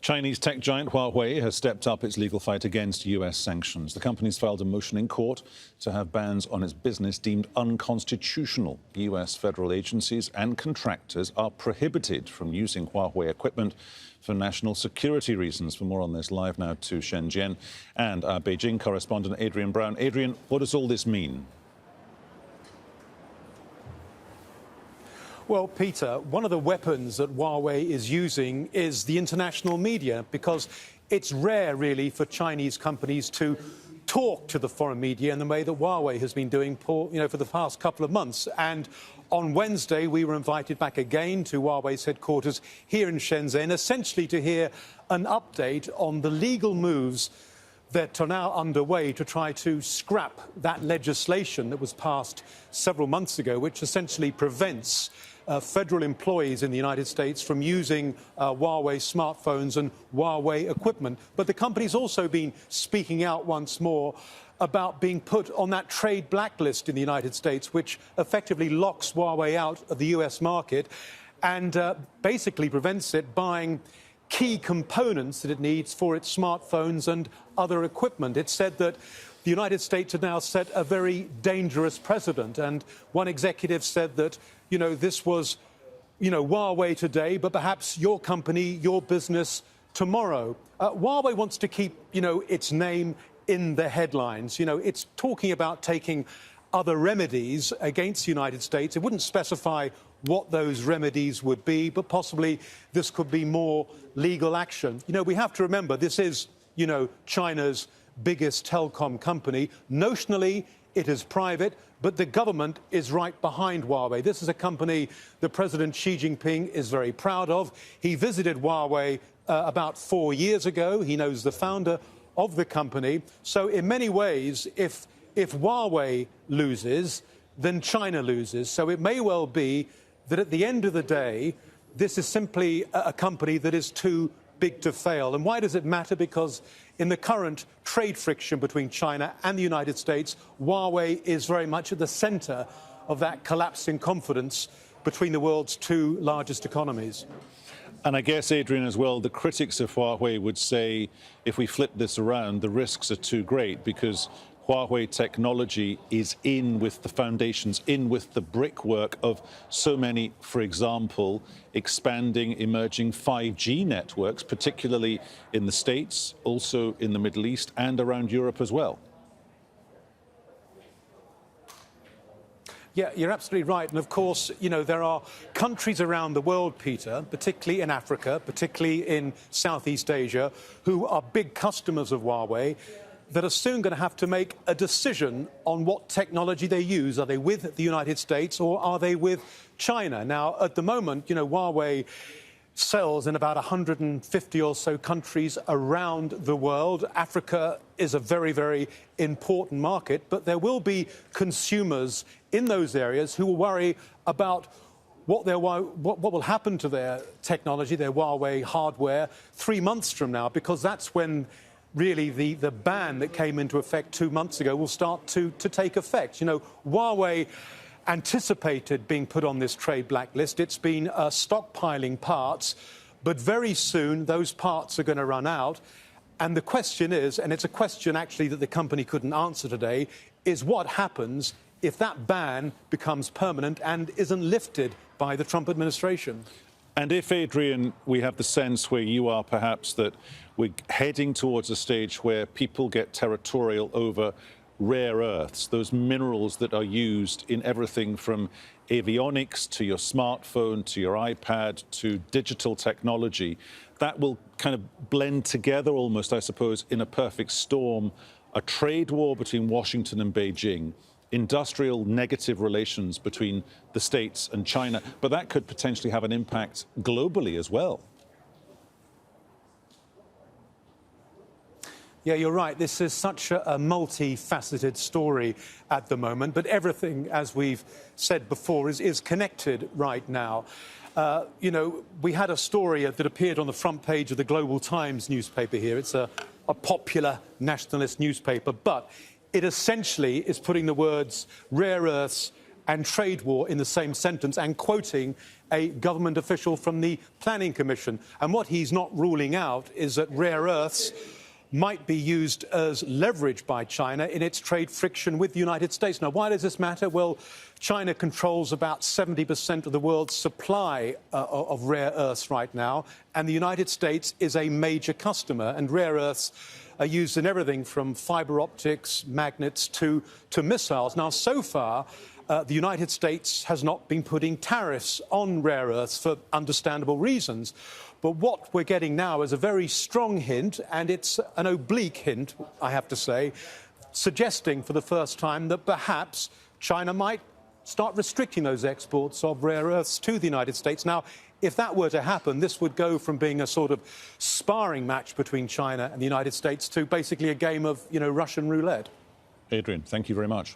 Chinese tech giant Huawei has stepped up its legal fight against US sanctions. The company's filed a motion in court to have bans on its business deemed unconstitutional. US federal agencies and contractors are prohibited from using Huawei equipment for national security reasons. For more on this, live now to Shenzhen and our Beijing correspondent Adrian Brown. Adrian, what does all this mean? Well, Peter, one of the weapons that Huawei is using is the international media, because it's rare, really, for Chinese companies to talk to the foreign media in the way that Huawei has been doing for the past couple of months. And on Wednesday, we were invited back again to Huawei's headquarters here in Shenzhen, essentially to hear an update on the legal moves that are now underway to try to scrap that legislation that was passed several months ago, which essentially prevents federal employees in the United States from using Huawei smartphones and Huawei equipment. But the company's also been speaking out once more about being put on that trade blacklist in the United States, which effectively locks Huawei out of the US market and basically prevents it buying key components that it needs for its smartphones and other equipment. It's said that the United States had now set a very dangerous precedent, and one executive said that, this was, Huawei today, but perhaps your company, your business tomorrow. Huawei wants to keep, its name in the headlines. It's talking about taking other remedies against the United States. It wouldn't specify what those remedies would be, but possibly this could be more legal action. We have to remember this is, China's biggest telecom company. Notionally, it is private, but the government is right behind Huawei. This is a company that President Xi Jinping is very proud of. He visited Huawei about 4 years ago. He knows the founder of the company. So in many ways, if Huawei loses, then China loses. So it may well be that at the end of the day, this is simply a company that is too big to fail. And why does it matter? Because in the current trade friction between China and the United States, Huawei is very much at the center of that collapsing confidence between the world's two largest economies. And I guess, Adrian, as well, the critics of Huawei would say, if we flip this around, the risks are too great because Huawei technology is in with the foundations, in with the brickwork of so many, for example, expanding, emerging 5G networks, particularly in the States, also in the Middle East and around Europe as well. Yeah, you're absolutely right. And of course, there are countries around the world, Peter, particularly in Africa, particularly in Southeast Asia, who are big customers of Huawei, that are soon going to have to make a decision on what technology they use. Are they with the United States or are they with China? Now, at the moment, Huawei sells in about 150 or so countries around the world. Africa is a very, very important market, but there will be consumers in those areas who will worry about what will happen to their technology, their Huawei hardware, 3 months from now, because that's when really the ban that came into effect 2 months ago will start to take effect. Huawei anticipated being put on this trade blacklist. It's been stockpiling parts, but very soon those parts are going to run out. And the question is, and it's a question actually that the company couldn't answer today, is what happens if that ban becomes permanent and isn't lifted by the Trump administration? And if, Adrian, we have the sense where you are perhaps that we're heading towards a stage where people get territorial over rare earths, those minerals that are used in everything from avionics to your smartphone, to your iPad, to digital technology, that will kind of blend together almost, I suppose, in a perfect storm, a trade war between Washington and Beijing, industrial negative relations between the States and China, but that could potentially have an impact globally as well. Yeah, you're right. This is such a multifaceted story at the moment, but everything, as we've said before, is connected right now. We had a story that appeared on the front page of the Global Times newspaper here. It's a popular nationalist newspaper, but it essentially is putting the words rare earths and trade war in the same sentence, and quoting a government official from the Planning Commission. And what he's not ruling out is that rare earths might be used as leverage by China in its trade friction with the United States. Now, why does this matter? Well, China controls about 70% of the world's supply of rare earths right now, and the United States is a major customer, and rare earths are used in everything from fibre optics, magnets to missiles. Now, so far, the United States has not been putting tariffs on rare earths for understandable reasons. But what we're getting now is a very strong hint, and it's an oblique hint, I have to say, suggesting for the first time that perhaps China might start restricting those exports of rare earths to the United States. Now, if that were to happen, this would go from being a sort of sparring match between China and the United States to basically a game of, Russian roulette. Adrian, thank you very much.